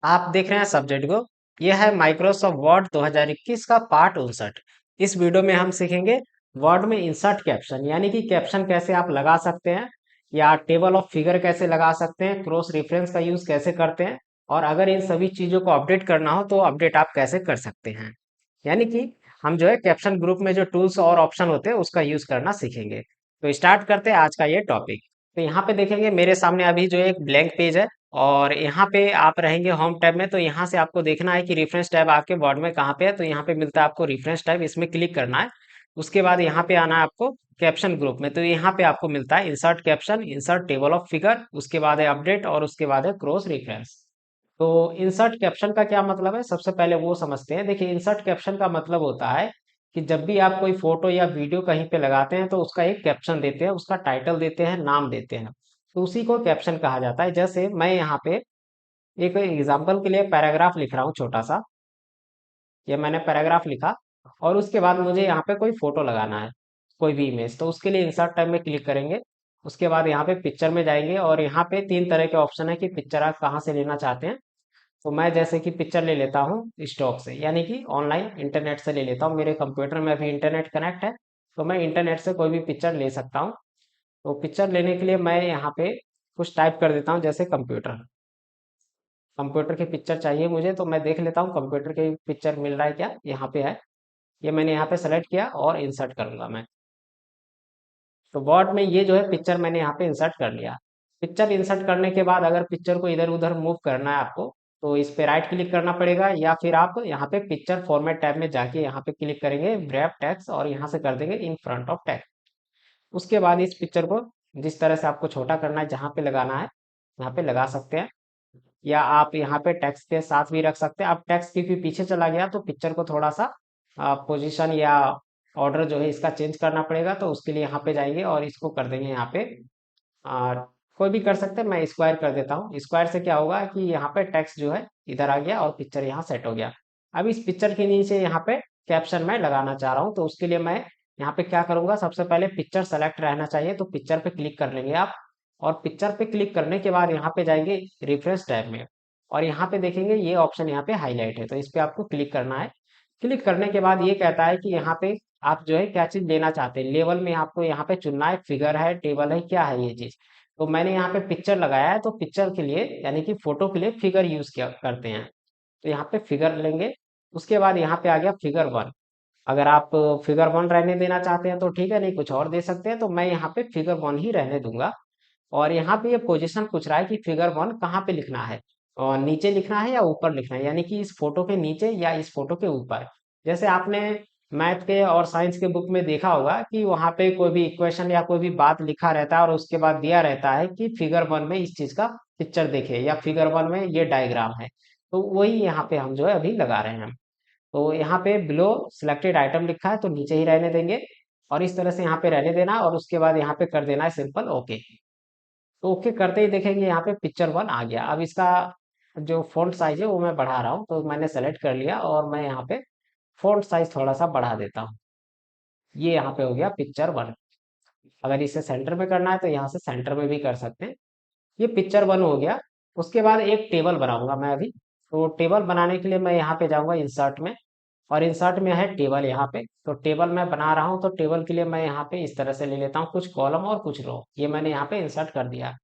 आप देख रहे हैं सब्जेक्ट को। यह है माइक्रोसॉफ्ट वर्ड 2021 का पार्ट 59। इस वीडियो में हम सीखेंगे वर्ड में इंसर्ट कैप्शन, यानी कि कैप्शन कैसे आप लगा सकते हैं, या टेबल ऑफ फिगर कैसे लगा सकते हैं, क्रॉस रेफरेंस का यूज कैसे करते हैं, और अगर इन सभी चीजों को अपडेट करना हो तो अपडेट आप कैसे कर सकते हैं। यानी कि हम जो है कैप्शन ग्रुप में जो टूल्स और ऑप्शन होते हैं उसका यूज करना सीखेंगे। तो स्टार्ट करते हैं आज का ये टॉपिक। तो यहाँ पे देखेंगे मेरे सामने अभी जो एक ब्लैंक पेज है, और यहाँ पे आप रहेंगे होम टैब में। तो यहाँ से आपको देखना है कि रेफरेंस टैब आपके वर्ड में कहाँ पे है। तो यहाँ पे मिलता है आपको रेफरेंस टैब, इसमें क्लिक करना है। उसके बाद यहाँ पे आना है आपको कैप्शन ग्रुप में। तो यहाँ पे आपको मिलता है insert caption, insert table of figure, उसके बाद है अपडेट, और उसके बाद है क्रॉस रेफरेंस। तो इंसर्ट कैप्शन का क्या मतलब है, सबसे पहले वो समझते हैं। देखिए, इंसर्ट कैप्शन का मतलब होता है कि जब भी आप कोई फोटो या वीडियो कहीं पे लगाते हैं तो उसका एक कैप्शन देते हैं, उसका टाइटल देते हैं, नाम देते हैं। तो उसी को कैप्शन कहा जाता है। जैसे मैं यहाँ पे एक एग्जाम्पल के लिए पैराग्राफ लिख रहा हूँ छोटा सा। ये मैंने पैराग्राफ लिखा, और उसके बाद मुझे यहाँ पे कोई फोटो लगाना है, कोई भी इमेज। तो उसके लिए इंसर्ट टैब में क्लिक करेंगे। उसके बाद यहाँ पे पिक्चर में जाएंगे, और यहाँ पे तीन तरह के ऑप्शन है कि पिक्चर आप कहाँ से लेना चाहते हैं। तो मैं जैसे कि पिक्चर ले लेता हूँ स्टॉक से, यानी कि ऑनलाइन इंटरनेट से ले लेता हूँ। मेरे कंप्यूटर में अभी इंटरनेट कनेक्ट है, तो मैं इंटरनेट से कोई भी पिक्चर ले सकता हूँ। तो पिक्चर लेने के लिए मैं यहाँ पे कुछ टाइप कर देता हूँ, जैसे कंप्यूटर। कंप्यूटर की पिक्चर चाहिए मुझे, तो मैं देख लेता हूँ कंप्यूटर की पिक्चर मिल रहा है क्या। यहाँ पे है, ये मैंने यहाँ पे सेलेक्ट किया और इंसर्ट करूंगा मैं। तो वर्ड में ये जो है पिक्चर मैंने यहाँ पे इंसर्ट कर लिया। पिक्चर इंसर्ट करने के बाद अगर पिक्चर को इधर उधर मूव करना है आपको, तो इस पे राइट क्लिक करना पड़ेगा, या फिर आप यहाँ पे पिक्चर फॉर्मेट टैब में जाके यहाँ पे क्लिक करेंगे व्रैप टेक्स्ट, और यहाँ से कर देंगे इन फ्रंट ऑफ टेक्स्ट। उसके बाद इस पिक्चर को जिस तरह से आपको छोटा करना है, जहाँ पे लगाना है यहाँ पे लगा सकते हैं, या आप यहाँ पे टेक्स्ट के साथ भी रख सकते हैं। अब टेक्स्ट के भी पीछे चला गया तो पिक्चर को थोड़ा सा पोजीशन या ऑर्डर जो है इसका चेंज करना पड़ेगा। तो उसके लिए यहाँ पे जाएंगे और इसको कर देंगे यहाँ पे, और कोई भी कर सकते हैं। मैं स्क्वायर कर देता हूँ। स्क्वायर से क्या होगा कि यहाँ पे टेक्स्ट जो है इधर आ गया और पिक्चर यहाँ सेट हो गया। अब इस पिक्चर के नीचे यहाँ पे कैप्शन मैं लगाना चाह रहा हूँ, तो उसके लिए मैं यहाँ पे क्या करूंगा, सबसे पहले पिक्चर सेलेक्ट रहना चाहिए। तो पिक्चर पे क्लिक कर लेंगे आप, और पिक्चर पे क्लिक करने के बाद यहाँ पे जाएंगे रेफरेंस टैब में, और यहाँ पे देखेंगे ये ऑप्शन यहाँ पे हाईलाइट है, तो इस पे आपको क्लिक करना है। क्लिक करने के बाद ये कहता है कि यहाँ पे आप जो है क्या चीज लेना चाहते हैं। लेवल में आपको यहाँ पे चुनना है, फिगर है, टेबल है, क्या है ये चीज। तो मैंने यहाँ पे पिक्चर लगाया है, तो पिक्चर के लिए यानी कि फोटो के लिए फिगर यूज किया करते हैं। तो यहाँ पे फिगर लेंगे। उसके बाद यहाँ पे आ गया फिगर वन। अगर आप फिगर वन रहने देना चाहते हैं तो ठीक है, नहीं कुछ और दे सकते हैं। तो मैं यहाँ पे फिगर वन ही रहने दूंगा। और यहाँ पे ये पोजीशन पूछ रहा है कि फिगर वन कहाँ पे लिखना है, और नीचे लिखना है या ऊपर लिखना है, यानी कि इस फोटो के नीचे या इस फोटो के ऊपर। जैसे आपने मैथ के और साइंस के बुक में देखा होगा कि वहां पे कोई भी इक्वेशन या कोई भी बात लिखा रहता है, और उसके बाद दिया रहता है कि फिगर वन में इस चीज का पिक्चर देखे, या फिगर वन में ये डायग्राम है। तो वही यहाँ पे हम जो है अभी लगा रहे हैं। तो यहाँ पे बिलो सिलेक्टेड आइटम लिखा है, तो नीचे ही रहने देंगे, और इस तरह से यहाँ पे रहने देना, और उसके बाद यहाँ पे कर देना है सिंपल ओके। तो ओके करते ही देखेंगे यहाँ पे पिक्चर वन आ गया। अब इसका जो फॉन्ट साइज है वो मैं बढ़ा रहा हूँ, तो मैंने सेलेक्ट कर लिया, और मैं यहाँ पे फॉन्ट साइज थोड़ा सा बढ़ा देता हूँ। ये यहाँ पे हो गया पिक्चर वन। अगर इसे सेंटर में करना है तो यहाँ से सेंटर में भी कर सकते हैं। ये पिक्चर वन हो गया। उसके बाद एक टेबल बनाऊंगा मैं अभी। तो टेबल बनाने के लिए मैं यहाँ पे जाऊंगा इंसर्ट में, और इंसर्ट में है टेबल यहाँ पे। तो टेबल मैं बना रहा हूँ, तो टेबल के लिए मैं यहाँ पे इस तरह से ले लेता हूँ कुछ कॉलम और कुछ रो। ये मैंने यहाँ पे इंसर्ट कर दिया।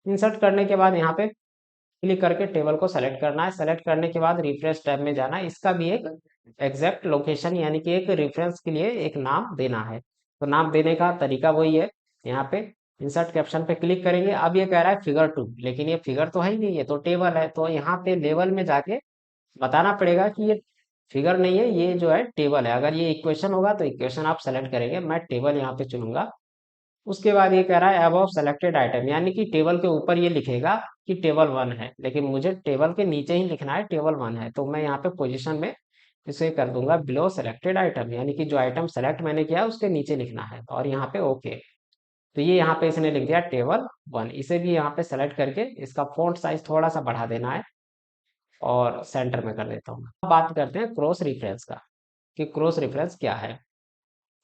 इंसर्ट करने के बाद यहाँ पे क्लिक करके टेबल को सेलेक्ट करना है। सेलेक्ट करने के बाद रिफ्रेश टैब में जाना है। इसका भी एक एग्जैक्ट लोकेशन यानी कि एक रेफरेंस के लिए एक नाम देना है। तो नाम देने का तरीका वही है। यहाँ पे इंसर्ट कैप्शन पे क्लिक करेंगे। अब ये कह रहा है फिगर टू, लेकिन ये फिगर तो है ही नहीं, ये तो टेबल है। तो यहाँ पे लेवल में जाके बताना पड़ेगा कि ये फिगर नहीं है, ये जो है टेबल है। अगर ये इक्वेशन होगा तो इक्वेशन आप सेलेक्ट करेंगे, मैं टेबल यहाँ पे चुनूंगा। उसके बाद ये कह रहा है अबव सेलेक्टेड आइटम, यानी कि टेबल के ऊपर ये लिखेगा कि टेबल वन है, लेकिन मुझे टेबल के नीचे ही लिखना है टेबल वन है। तो मैं यहाँ पे पोजीशन में इसे कर दूंगा बिलो सेलेक्टेड आइटम, यानी कि जो आइटम सेलेक्ट मैंने किया उसके नीचे लिखना है, और यहाँ पे ओके। तो ये यहाँ पे इसने लिख दिया टेबल वन। इसे भी यहाँ पे सेलेक्ट करके इसका फॉन्ट साइज थोड़ा सा बढ़ा देना है, और सेंटर में कर देता हूँ। अब बात करते हैं क्रॉस रेफरेंस का, कि क्रॉस रेफरेंस क्या है।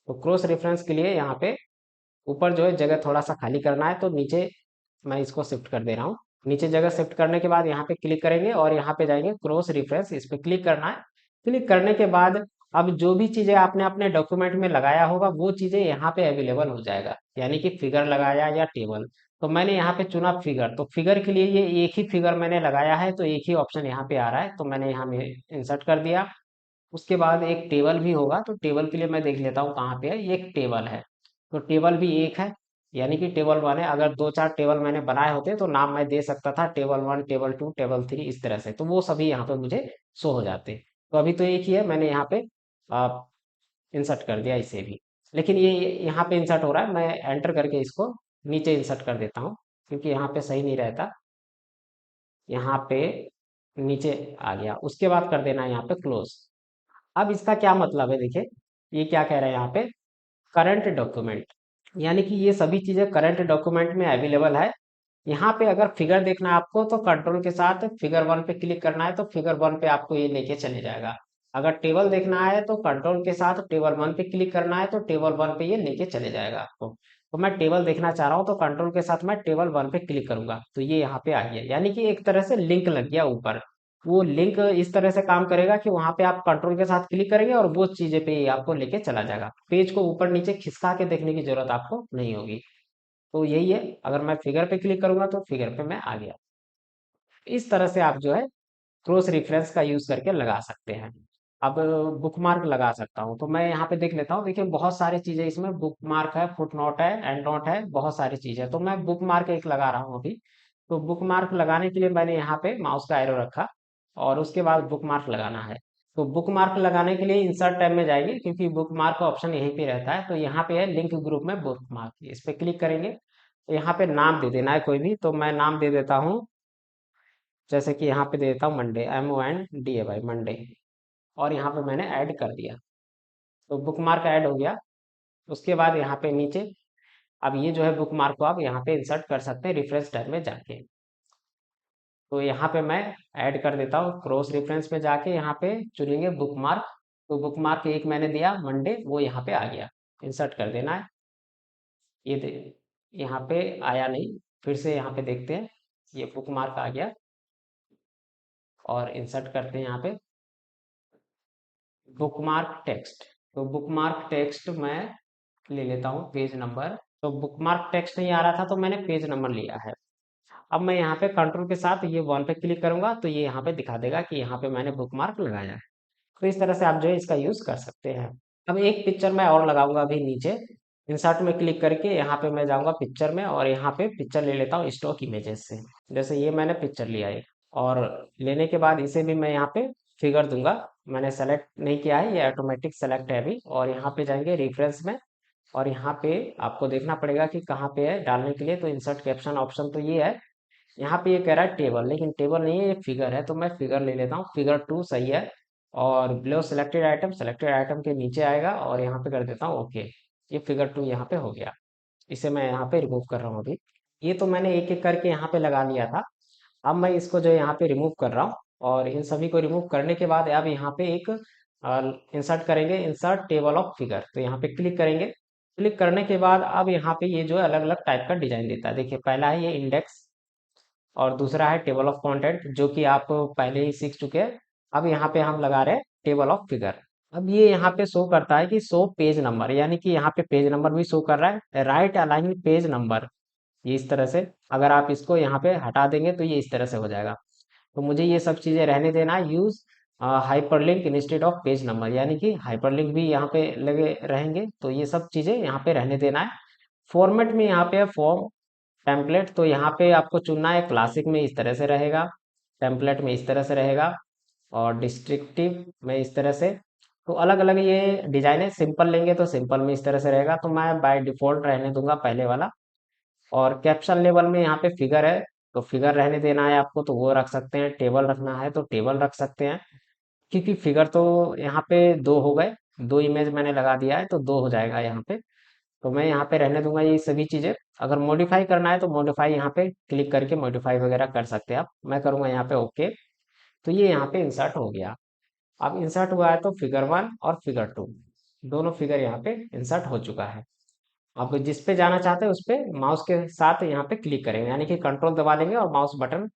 तो क्रॉस रेफरेंस के लिए यहाँ पे ऊपर जो है जगह थोड़ा सा खाली करना है, तो नीचे मैं इसको शिफ्ट कर दे रहा हूँ। नीचे जगह शिफ्ट करने के बाद यहाँ पे क्लिक करेंगे और यहाँ पे जाएंगे क्रॉस रिफरेंस, इस पे क्लिक करना है। क्लिक करने के बाद अब जो भी चीजें आपने अपने डॉक्यूमेंट में लगाया होगा वो चीजें यहाँ पे अवेलेबल हो जाएगा, यानी कि फिगर लगाया या टेबल। तो मैंने यहाँ पे चुना फिगर, तो फिगर के लिए ये एक ही फिगर मैंने लगाया है, तो एक ही ऑप्शन यहाँ पे आ रहा है, तो मैंने यहाँ में इंसर्ट कर दिया। उसके बाद एक टेबल भी होगा, तो टेबल के लिए मैं देख लेता हूँ कहाँ पे है। ये एक टेबल है, तो टेबल भी एक है, यानी कि टेबल वन है। अगर दो चार टेबल मैंने बनाए होते तो नाम मैं दे सकता था, table one, table two, table three, इस तरह से, तो वो सभी यहाँ पे मुझे शो हो जाते। तो अभी तो एक ही है, मैंने यहाँ पे इंसर्ट कर दिया इसे भी। लेकिन ये यहाँ पे इंसर्ट हो रहा है, मैं एंटर करके इसको नीचे इंसर्ट कर देता हूँ, क्योंकि यहाँ पे सही नहीं रहता। यहाँ पे नीचे आ गया, उसके बाद कर देना है यहाँ पे क्लोज। अब इसका क्या मतलब है, देखिए ये क्या कह रहा है यहाँ पे, करंट डॉक्यूमेंट, यानी कि ये सभी चीजें करंट डॉक्यूमेंट में अवेलेबल है। यहाँ पे अगर फिगर देखना है आपको तो कंट्रोल के साथ फिगर वन पे क्लिक करना है, तो फिगर वन पे आपको ये लेके चले जाएगा। अगर टेबल देखना है तो कंट्रोल के साथ टेबल वन पे क्लिक करना है, तो टेबल वन पे ये लेके चले जाएगा आपको। तो मैं टेबल देखना चाह रहा हूँ, तो कंट्रोल के साथ मैं टेबल वन पे क्लिक करूंगा, तो ये यहाँ पे आ गया, यानी कि एक तरह से लिंक लग गया ऊपर। वो लिंक इस तरह से काम करेगा कि वहां पे आप कंट्रोल के साथ क्लिक करेंगे और वो चीजें पे ये आपको लेके चला जाएगा, पेज को ऊपर नीचे खिसका के देखने की जरूरत आपको नहीं होगी। तो यही है, अगर मैं फिगर पे क्लिक करूंगा तो फिगर पे मैं आ गया। इस तरह से आप जो है क्रॉस रेफरेंस का यूज करके लगा सकते हैं। अब बुकमार्क लगा सकता हूँ, तो मैं यहाँ पे देख लेता हूँ। देखिए बहुत सारी चीजें इसमें, बुकमार्क है, फुटनोट है, एंड नोट है, बहुत सारी चीजें, तो मैं बुकमार्क एक लगा रहा हूँ अभी। तो बुकमार्क लगाने के लिए मैंने यहाँ पे माउस का एरो रखा और उसके बाद बुकमार्क लगाना है। तो बुकमार्क लगाने के लिए इंसर्ट टैब में जाएंगे, क्योंकि बुकमार्क का ऑप्शन यहीं पे रहता है। तो यहाँ पे है लिंक ग्रुप में बुकमार्क, इस पे क्लिक करेंगे। तो यहाँ पे नाम दे देना है कोई भी, तो मैं नाम दे देता हूँ, जैसे कि यहाँ पे दे देता हूँ मंडे, MONDAY, मंडे। और यहाँ पे मैंने ऐड कर दिया, तो बुकमार्क ऐड हो गया। उसके बाद यहाँ पे नीचे, अब ये जो है बुकमार्क को आप यहाँ पे इंसर्ट कर सकते हैं रेफरेंस टैब में जाके। तो यहाँ पे मैं ऐड कर देता हूँ, क्रॉस रेफरेंस में जाके यहाँ पे चुनेंगे बुकमार्क। तो बुकमार्क एक मैंने दिया मंडे, वो यहाँ पे आ गया, इंसर्ट कर देना है। ये दे, यहाँ पे आया नहीं, फिर से यहाँ पे देखते हैं, ये बुकमार्क आ गया और इंसर्ट करते हैं यहाँ पे बुकमार्क टेक्स्ट। तो बुकमार्क टेक्स्ट मैं ले लेता हूँ पेज नंबर। तो बुकमार्क टेक्स्ट नहीं आ रहा था, तो मैंने पेज नंबर लिया है। अब मैं यहाँ पे कंट्रोल के साथ ये वन पे क्लिक करूंगा, तो ये यहाँ पे दिखा देगा कि यहाँ पे मैंने बुकमार्क लगाया है। तो इस तरह से आप जो है इसका यूज कर सकते हैं। अब एक पिक्चर मैं और लगाऊंगा अभी नीचे, इंसर्ट में क्लिक करके यहाँ पे मैं जाऊंगा पिक्चर में, और यहाँ पे पिक्चर ले लेता हूँ स्टॉक इमेजेस से। जैसे ये मैंने पिक्चर लिया है, और लेने के बाद इसे भी मैं यहाँ पे फिगर दूंगा। मैंने सेलेक्ट नहीं किया है, ये ऑटोमेटिक सेलेक्ट है अभी। और यहाँ पे जाएंगे रेफरेंस में, और यहाँ पे आपको देखना पड़ेगा कि कहाँ पे है डालने के लिए। तो इंसर्ट कैप्शन ऑप्शन तो ये है, यहाँ पे ये कह रहा है टेबल, लेकिन टेबल नहीं है, ये फिगर है, तो मैं फिगर ले लेता हूँ, फिगर टू सही है। और बिलो सेलेक्टेड आइटम के नीचे आएगा, और यहाँ पे कर देता हूँ ओके। ये फिगर टू यहाँ पे हो गया, इसे मैं यहाँ पे रिमूव कर रहा हूँ अभी। ये तो मैंने एक एक करके यहाँ पे लगा लिया था। अब मैं इसको जो है यहाँ पे रिमूव कर रहा हूँ, और इन सभी को रिमूव करने के बाद अब यहाँ पे एक इंसर्ट करेंगे, इंसर्ट टेबल ऑफ फिगर, तो यहाँ पे क्लिक करेंगे। क्लिक करने के बाद अब यहाँ पे ये जो है अलग अलग टाइप का डिजाइन देता है। देखिए पहला है ये इंडेक्स, और दूसरा है टेबल ऑफ कंटेंट, जो कि आप पहले ही सीख चुके हैं। अब यहाँ पे हम लगा रहे हैं टेबल ऑफ फिगर। अब ये यहाँ पे शो करता है कि शो पेज नंबर, यानी कि यहाँ पे पेज नंबर भी शो कर रहा है, राइट अलाइन पेज नंबर। ये इस तरह से, अगर आप इसको यहाँ पे हटा देंगे तो ये इस तरह से हो जाएगा। तो मुझे ये सब चीजें रहने देना है। Use hyperlink instead of page number, यानी कि हाइपरलिंक भी यहाँ पे लगे रहेंगे, तो ये सब चीजें यहाँ पे रहने देना है। फॉर्मेट में यहाँ पे फॉर्म टेम्पलेट, तो यहाँ पे आपको चुनना है, क्लासिक में इस तरह से रहेगा, टेम्पलेट में इस तरह से रहेगा, और डिस्ट्रिक्टिव में इस तरह से। तो अलग अलग ये डिजाइन है, सिंपल लेंगे तो सिंपल में इस तरह से रहेगा, तो मैं बाय डिफॉल्ट रहने दूंगा पहले वाला। और कैप्शन लेवल में यहाँ पे फिगर है, तो फिगर रहने देना है आपको, तो वो रख सकते हैं। टेबल रखना है तो टेबल रख सकते हैं, क्योंकि फिगर तो यहाँ पे दो हो गए, दो इमेज मैंने लगा दिया है, तो दो हो जाएगा यहाँ पे। तो मैं यहाँ पे रहने दूंगा ये सभी चीजें। अगर मॉडिफाई करना है तो मॉडिफाई यहाँ पे क्लिक करके मॉडिफाई वगैरह कर सकते हैं आप। मैं करूंगा यहाँ पे ओके। तो ये यहाँ पे इंसर्ट हो गया। अब इंसर्ट हुआ है तो फिगर वन और फिगर टू, दोनों फिगर यहाँ पे इंसर्ट हो चुका है। आप जिस पे जाना चाहते हैं उस पे माउस के साथ यहाँ पे क्लिक करेंगे, यानी कि कंट्रोल दबा लेंगे और माउस बटन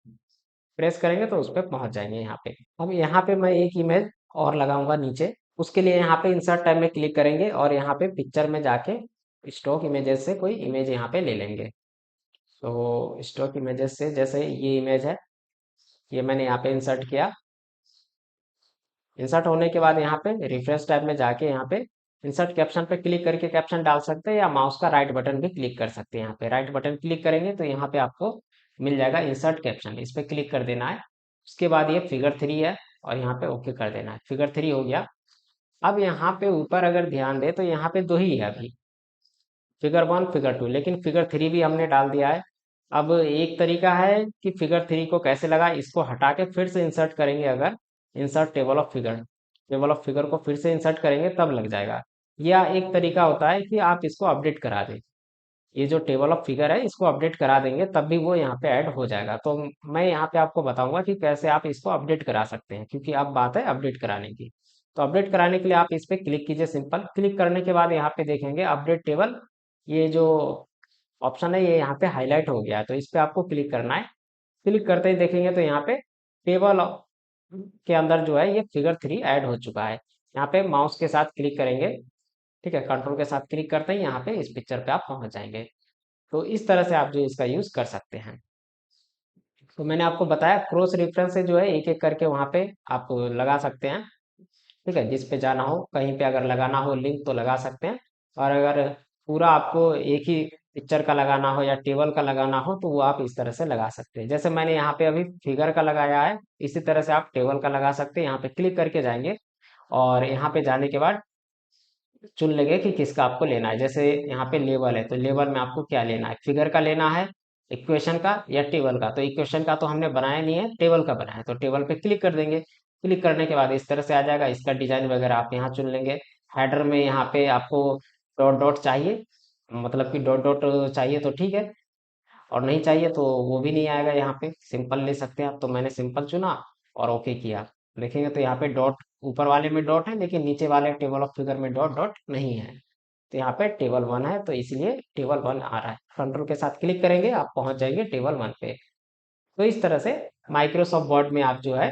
प्रेस करेंगे तो उस पे पहुंच जाएंगे यहाँ पे। अब यहाँ पे मैं एक इमेज और लगाऊंगा नीचे। उसके लिए यहाँ पे इंसर्ट टैब में क्लिक करेंगे और यहाँ पे पिक्चर में जाके स्टॉक इमेजेस से कोई इमेज यहाँ पे ले लेंगे। तो स्टॉक इमेजेस से जैसे ये इमेज है, ये मैंने यहाँ पे इंसर्ट किया। इंसर्ट होने के बाद यहाँ पे रिफ्रेश टैब में जाके यहाँ पे इंसर्ट कैप्शन पे क्लिक करके कैप्शन डाल सकते हैं, या माउस का राइट बटन भी क्लिक कर सकते हैं। यहाँ पे राइट बटन क्लिक करेंगे तो यहाँ पे आपको मिल जाएगा इंसर्ट कैप्शन, इस पे क्लिक कर देना है। उसके बाद ये फिगर 3 है और यहाँ पे ओके कर देना है। फिगर 3 हो गया। अब यहाँ पे ऊपर अगर ध्यान दे तो यहाँ पे दो ही है अभी, फिगर 1 फिगर 2, लेकिन फिगर 3 भी हमने डाल दिया है। अब एक तरीका है कि फिगर 3 को कैसे लगा, इसको हटा के फिर से इंसर्ट करेंगे। अगर इंसर्ट टेबल ऑफ फिगर को फिर से इंसर्ट करेंगे तब लग जाएगा। या एक तरीका होता है कि आप इसको अपडेट करा दें, ये जो टेबल ऑफ फिगर है इसको अपडेट करा देंगे तब भी वो यहाँ पे ऐड हो जाएगा। तो मैं यहाँ पे आपको बताऊंगा कि कैसे आप इसको अपडेट करा सकते हैं, क्योंकि अब बात है अपडेट कराने की। तो अपडेट कराने के लिए आप इस पे क्लिक कीजिए। सिंपल क्लिक करने के बाद यहाँ पे देखेंगे अपडेट टेबल, ये जो ऑप्शन है ये यहाँ पे हाईलाइट हो गया है, तो इस पे आपको क्लिक करना है। क्लिक करते ही देखेंगे तो यहाँ पे टेबल के अंदर जो है ये फिगर 3 ऐड हो चुका है। यहाँ पे माउस के साथ क्लिक करेंगे, ठीक है, कंट्रोल के साथ क्लिक करते ही यहाँ पे इस पिक्चर पे आप पहुंच जाएंगे। तो इस तरह से आप जो इसका यूज कर सकते हैं। तो मैंने आपको बताया क्रॉस रेफरेंस से जो है एक एक करके वहां पे आप लगा सकते हैं, ठीक है। जिस पे जाना हो, कहीं पे अगर लगाना हो लिंक तो लगा सकते हैं। और अगर पूरा आपको एक ही पिक्चर का लगाना हो या टेबल का लगाना हो तो वो आप इस तरह से लगा सकते हैं। जैसे मैंने यहाँ पे अभी फिगर का लगाया है, इसी तरह से आप टेबल का लगा सकते हैं। यहाँ पे क्लिक करके जाएंगे और यहाँ पे जाने के बाद चुन लेंगे कि किसका आपको लेना है। जैसे यहाँ पे लेवल है तो लेवल में आपको क्या लेना है, फिगर का लेना है, इक्वेशन का या टेबल का। तो इक्वेशन का तो हमने बनाया नहीं है, टेबल का बनाया है, तो टेबल पे क्लिक कर देंगे। क्लिक करने के बाद इस तरह से आ जाएगा। इसका डिजाइन वगैरह आप यहाँ चुन लेंगे। हेडर में यहाँ पे आपको डॉट डॉट चाहिए, मतलब कि डॉट डॉट चाहिए तो ठीक है, और नहीं चाहिए तो वो भी नहीं आएगा। यहाँ पे सिंपल ले सकते हैं आप, तो मैंने सिंपल चुना और ओके किया। देखेंगे तो यहाँ पे डॉट, ऊपर वाले में डॉट है लेकिन नीचे वाले टेबल ऑफ फिगर में डॉट डॉट नहीं है। तो यहाँ पे टेबल 1 है तो इसलिए टेबल 1 आ रहा है। कंट्रोल के साथ क्लिक करेंगे आप पहुंच जाएंगे टेबल 1 पे। तो इस तरह से माइक्रोसॉफ्ट वर्ड में आप जो है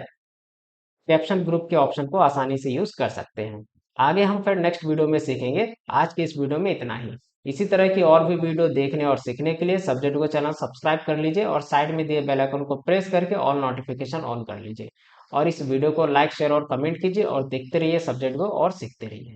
कैप्शन ग्रुप के ऑप्शन को आसानी से यूज कर सकते हैं। आगे हम फिर नेक्स्ट वीडियो में सीखेंगे। आज के इस वीडियो में इतना ही। इसी तरह की और भी वीडियो देखने और सीखने के लिए सब्जेक्ट को चैनल सब्सक्राइब कर लीजिए और साइड में दिए बेल आइकन को प्रेस करके ऑल नोटिफिकेशन ऑन कर लीजिए। और इस वीडियो को लाइक शेयर और कमेंट कीजिए और देखते रहिए सब्जेक्ट को और सीखते रहिए।